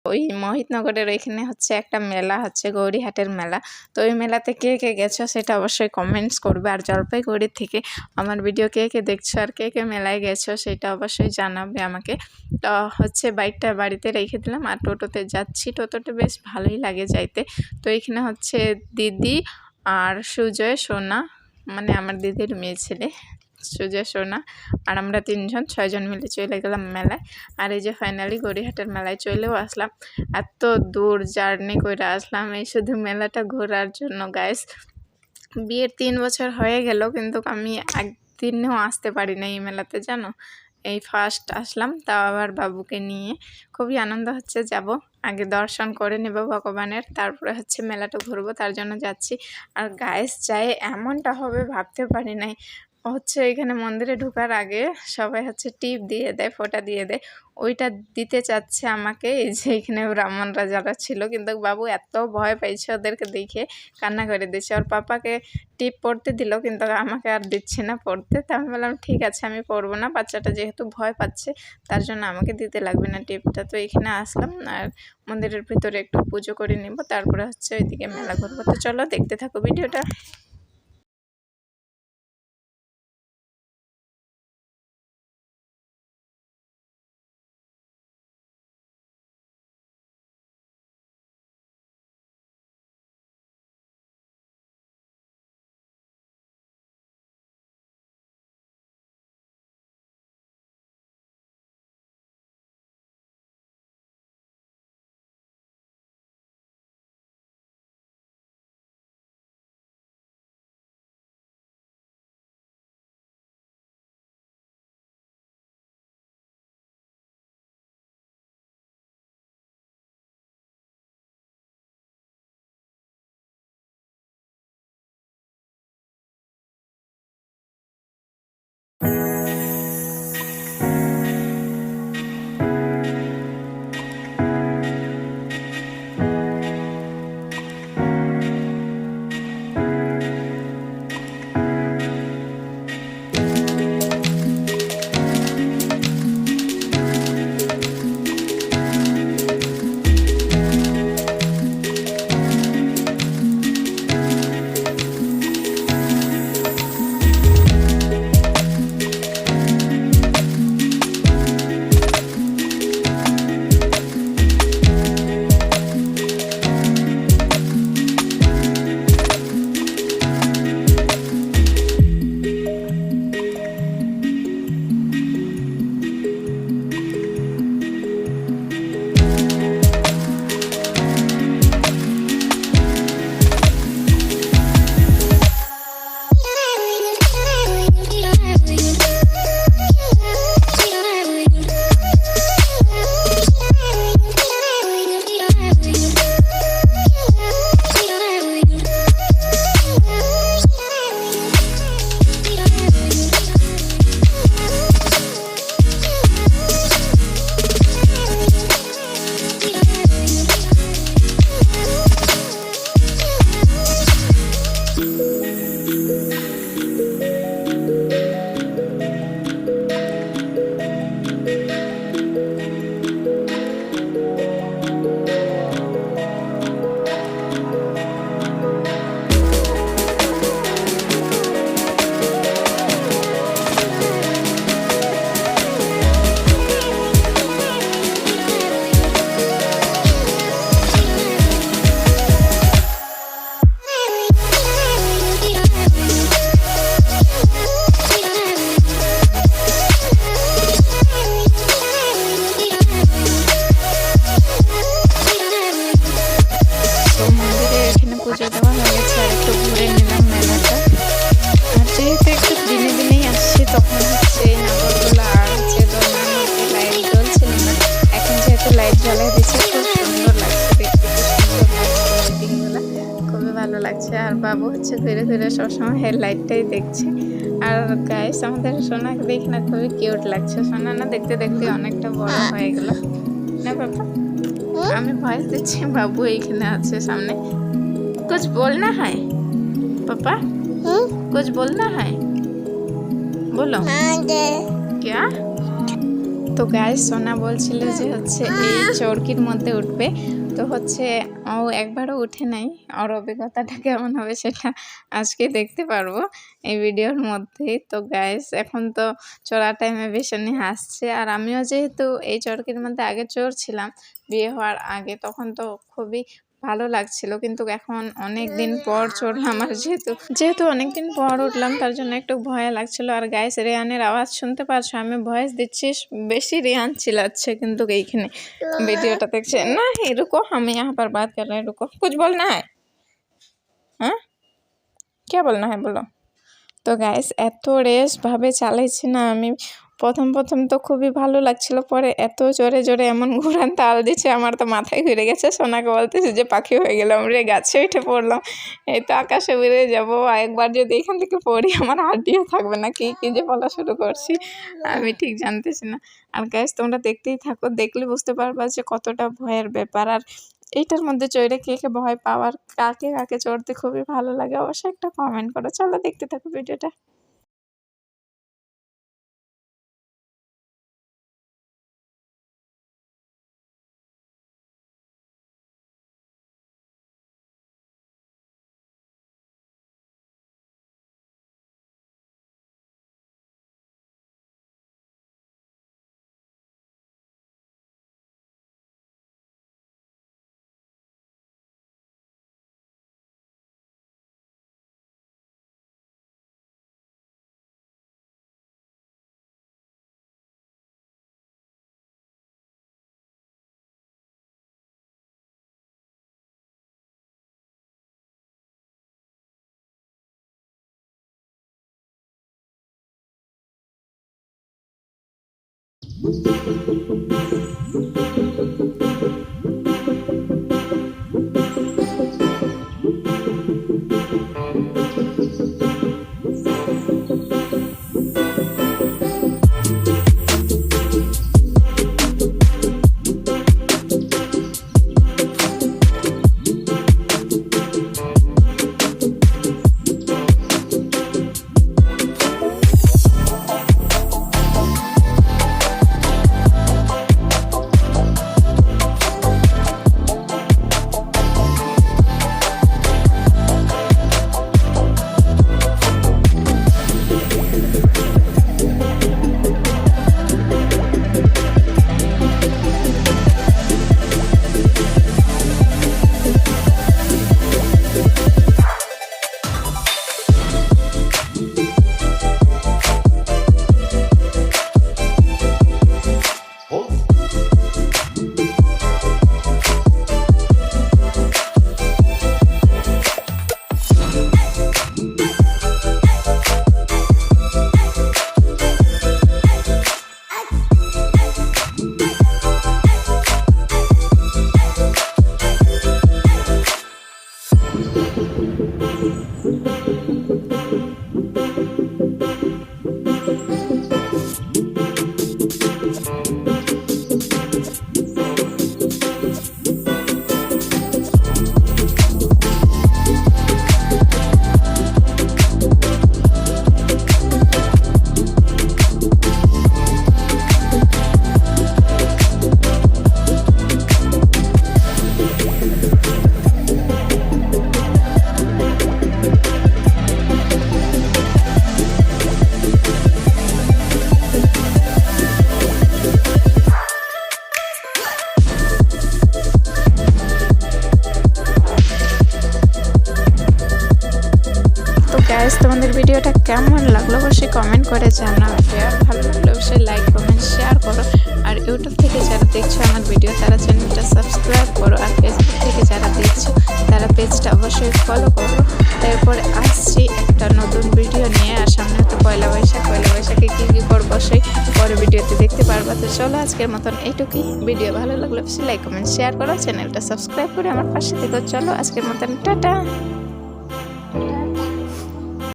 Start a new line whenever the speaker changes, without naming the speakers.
ওই মোহিতনগরের ওইখানে হচ্ছে একটা মেলা হচ্ছে, গৌরীহাটের মেলা। তো ওই মেলাতে কে কে গেছো সেটা অবশ্যই কমেন্টস করবে। আর জলপাইগুড়ি থেকে আমার ভিডিও কে কে দেখছো আর কে কে মেলায় গেছো সেটা অবশ্যই জানাবে আমাকে। তো হচ্ছে বাইকটা বাড়িতে রেখে দিলাম আর টোটোতে যাচ্ছি। টোটোতে বেশ ভালোই লাগে যাইতে। তো এখানে হচ্ছে দিদি আর সুজয়, সোনা, মানে আমার দিদির মেয়ে ছেলে, সুজয়, সোনা আর আমরা 6 জন মিলে চলে গেলাম মেলায়। আর এই যে ফাইনালি গড়িয়াহাটের মেলায় চলেও আসলাম। এত দূর জার্নি করে আসলাম এই শুধু মেলাটা ঘোরার জন্য গাইস। বিয়ের 3 বছর হয়ে গেল কিন্তু আমি একদিনও আসতে পারি না এই মেলাতে, জানো। এই ফার্স্ট আসলাম, তাও আবার বাবুকে নিয়ে। খুবই আনন্দ হচ্ছে, যাব আগে দর্শন করে নেব ভগবানের, তারপরে হচ্ছে মেলাটা ঘুরবো, তার জন্য যাচ্ছি। আর গাইস যাই এমনটা হবে ভাবতে পারি নাই। হচ্ছে এখানে মন্দিরে ঢোকার আগে সবাই হচ্ছে টিপ দিয়ে দেয়, ফোঁটা দিয়ে দেয়, ওইটা দিতে চাচ্ছে আমাকে। এই যে এখানে ব্রাহ্মণরা যারা ছিল, কিন্তু বাবু এত ভয় পাইছে ওদেরকে দেখে কান্না করে দিচ্ছে। ওর পাপাকে টিপ পড়তে দিল কিন্তু আমাকে আর দিচ্ছে না পড়তে। তা আমি বললাম ঠিক আছে আমি পড়বো না, বাচ্চাটা যেহেতু ভয় পাচ্ছে তার জন্য আমাকে দিতে লাগবে না টিপটা। তো এখানে আসলাম আর মন্দিরের ভিতরে একটু পুজো করে নিব, তারপরে হচ্ছে ওইদিকে মেলা ঘুরবো। তো চলো দেখতে থাকো ভিডিওটা। পুজো দেওয়া হয়ে গেছে আর একটু ঘুরে নিলাম মেলাটা। আর যেহেতু একটু দিনে দিনেই আসছে তখন হচ্ছে নাগরদোলা আর হচ্ছে দোলনার মধ্যে লাইট জ্বলছিল না, এখন যেহেতু লাইট জ্বালাই দিচ্ছে খুব সুন্দর লাগছে দেখতে, খুব সুন্দর লাগছে লাইটিংগুলো, খুবই ভালো লাগছে। আর বাবু হচ্ছে ঘুরে ঘুরে সবসময় এই লাইটটাই দেখছে। আর গাইস আমাদের সোনাকে দেখি না খুবই কিউট লাগছে। সোনা না দেখতে দেখতে অনেকটা বড় হয়ে গেল না বাবা। আমি ভয়েস দিচ্ছি, বাবু এইখানে আছে সামনে। कुछ बोलना है पापा? कुछ बोलना है, बोलो। क्या তো গাইস সোনা বলছিল যে হচ্ছে এই চরকির মধ্যে উঠবে, তো হচ্ছে ও একবারও উঠে নাই। ওর অভিজ্ঞতাটা কেমন হবে সেটা আজকে দেখতে পারবো এই ভিডিওর মধ্যেই। তো গাইস এখন তো চড়ার টাইমে ভীষণই হাসছে, আর আমিও যেহেতু এই চরকির মধ্যে আগে চড়ছিলাম বিয়ে হওয়ার আগে, তখন তো খুবই ভালো লাগছিল, কিন্তু এখন অনেক দিন পর চড়লাম, আর যেহেতু অনেক দিন পর উঠলাম তার জন্য একটু ভয় লাগছিল। আর গাইস রেয়ানের আওয়াজ শুনতে পারছো, আমি ভয়েস দিচ্ছি বেশি রেয়ান চিল্লাচ্ছে, কিন্তু এইখানে वीडियोটা দেখছে না। रुको हम यहाँ पर बात कर रहे हैं, रुको कुछ बोलना है, हाँ क्या बोलना है बोलो। তো গাইস এত রেস ভাবে চালাইছি না আমি, প্রথম তো খুবই ভালো লাগছিল, পরে এত জোরে জোরে এমন ঘুরান তাল দিচ্ছে আমার তো মাথায় ঘুরে গেছে। সোনাকে বলতেছে যে পাখি হয়ে গেলাম রে, গাছে উঠে পড়লাম, এই তো আকাশে উড়ে যাবো। একবার যদি এখান থেকে পড়ি আমার হাড্ডিও থাকবে না। কি যে বলা শুরু করছি আমি ঠিক জানতেছি না। আর গাইস তোমরা দেখতেই থাকো, দেখলে বুঝতে পারবা যে কতটা ভয়ের ব্যাপার। আর এইটার মধ্যে চড়ে কে ভয় পাওয়ার, কাকে চড়তে খুবই ভালো লাগে অবশ্যই একটা কমেন্ট করো। চলো দেখতে থাকো ভিডিওটা। গাইস তোমাদের ভিডিওটা কেমন লাগলো অবশ্যই কমেন্ট করে জানাও। আর ভালো লাগলে অবশ্যই লাইক কমেন্ট শেয়ার করো। আর ইউটিউব থেকে যারা দেখছো আমার ভিডিও তারা চ্যানেলটা সাবস্ক্রাইব করো। আর ফেসবুক থেকে যারা দেখছো তারা পেজটা অবশ্যই ফলো করো। তারপরে আসছি একটা নতুন ভিডিও নিয়ে। আর সামনে তো পয়লা বৈশাখে কী করবো অবশ্যই পরে ভিডিওতে দেখতে পারবা। তো চলো আজকের মতন এইটুকুই। ভিডিও ভালো লাগলে অবশ্যই লাইক কমেন্ট শেয়ার করো, চ্যানেলটা সাবস্ক্রাইব করে আমার পাশে থেকো। চলো আজকের মতন টাটা।